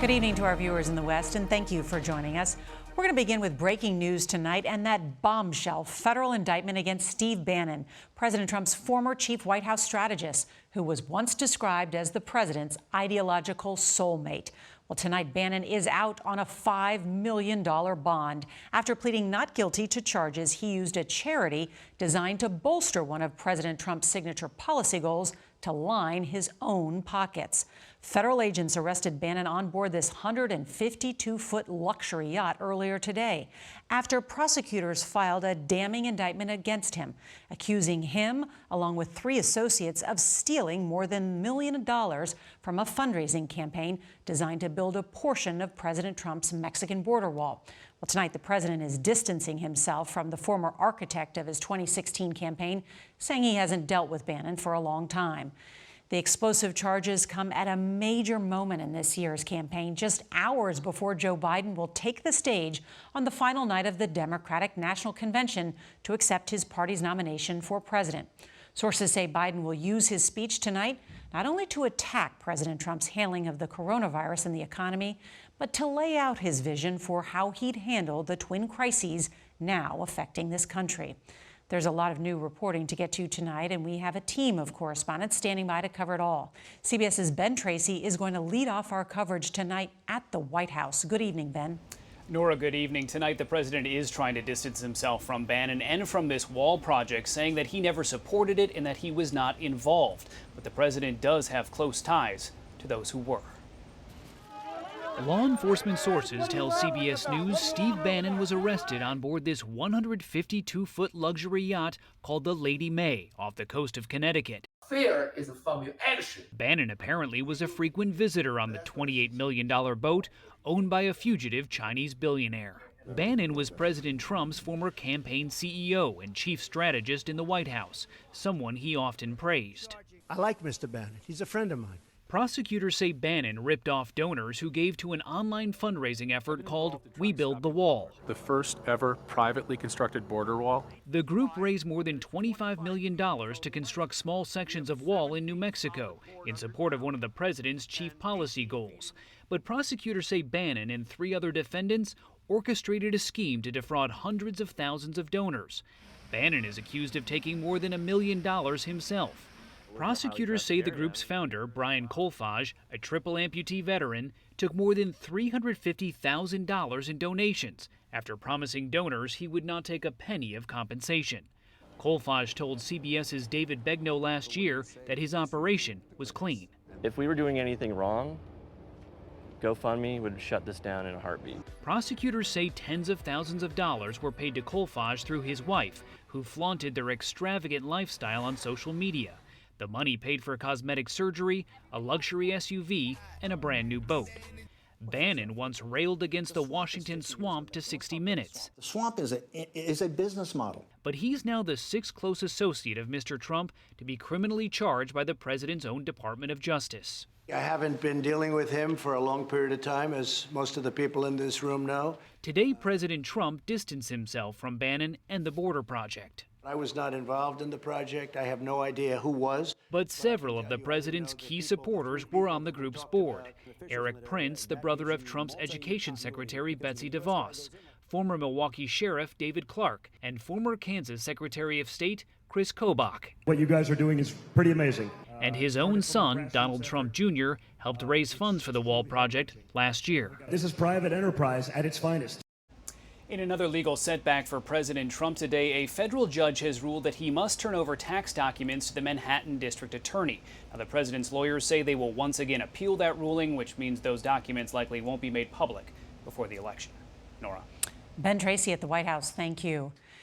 Good evening to our viewers in the West, and thank you for joining us. We're going to begin with breaking news tonight and that bombshell federal indictment against Steve Bannon, President Trump's former chief White House strategist, who was once described as the president's ideological soulmate. Well, tonight, Bannon is out on a $5 million bond after pleading not guilty to charges he used a charity designed to bolster one of President Trump's signature policy goals to line his own pockets. Federal agents arrested Bannon on board this 152-foot luxury yacht earlier today after prosecutors filed a damning indictment against him, accusing him, along with 3 associates, of stealing more than $1 million from a fundraising campaign designed to build a portion of President Trump's Mexican border wall. Well, tonight, the president is distancing himself from the former architect of his 2016 campaign, saying he hasn't dealt with Bannon for a long time. The explosive charges come at a major moment in this year's campaign, just hours before Joe Biden will take the stage on the final night of the Democratic National Convention to accept his party's nomination for president. Sources say Biden will use his speech tonight not only to attack President Trump's handling of the coronavirus and the economy, but to lay out his vision for how he'd handle the twin crises now affecting this country. There's a lot of new reporting to get to tonight, and we have a team of correspondents standing by to cover it all. CBS's Ben Tracy is going to lead off our coverage tonight at the White House. Good evening, Ben. Nora, good evening. Tonight, the president is trying to distance himself from Bannon and from this wall project, saying that he never supported it and that he was not involved. But the president does have close ties to those who were. Law enforcement sources tell CBS News Steve Bannon was arrested on board this 152-foot luxury yacht called the Lady May off the coast of Connecticut. Fear is a form of action. Bannon apparently was a frequent visitor on the $28 million boat owned by a fugitive Chinese billionaire. Bannon was President Trump's former campaign CEO and chief strategist in the White House, someone he often praised. I like Mr. Bannon. He's a friend of mine. Prosecutors say Bannon ripped off donors who gave to an online fundraising effort called We Build the Wall, the first ever privately constructed border wall. The group raised more than $25 million to construct small sections of wall in New Mexico in support of one of the president's chief policy goals. But prosecutors say Bannon and 3 other defendants orchestrated a scheme to defraud hundreds of thousands of donors. Bannon is accused of taking more than $1 million himself. Prosecutors say the group's founder, Brian Kolfage, a triple amputee veteran, took more than $350,000 in donations after promising donors he would not take a penny of compensation. Kolfage told CBS's David Begnaud last year that his operation was clean. If we were doing anything wrong, GoFundMe would shut this down in a heartbeat. Prosecutors say tens of thousands of dollars were paid to Kolfage through his wife, who flaunted their extravagant lifestyle on social media. The money paid for cosmetic surgery, a luxury SUV, and a brand new boat. Bannon once railed against the Washington swamp to 60 Minutes. The swamp is a business model. But he's now the 6th close associate of Mr. Trump to be criminally charged by the president's own Department of Justice. I haven't been dealing with him for a long period of time, as most of the people in this room know. Today, President Trump distanced himself from Bannon and the border project. I was not involved in the project. I have no idea who was. But several of the president's key supporters were on the group's board. Eric Prince, the brother of Trump's education secretary Betsy DeVos, former Milwaukee Sheriff David Clark, and former Kansas Secretary of State Chris Kobach. What you guys are doing is pretty amazing. And his own son, Donald Trump Jr., helped raise funds for the wall project last year. This is private enterprise at its finest. In another legal setback for President Trump today, a federal judge has ruled that he must turn over tax documents to the Manhattan District Attorney. Now, the president's lawyers say they will once again appeal that ruling, which means those documents likely won't be made public before the election. Nora. Ben Tracy at the White House, thank you.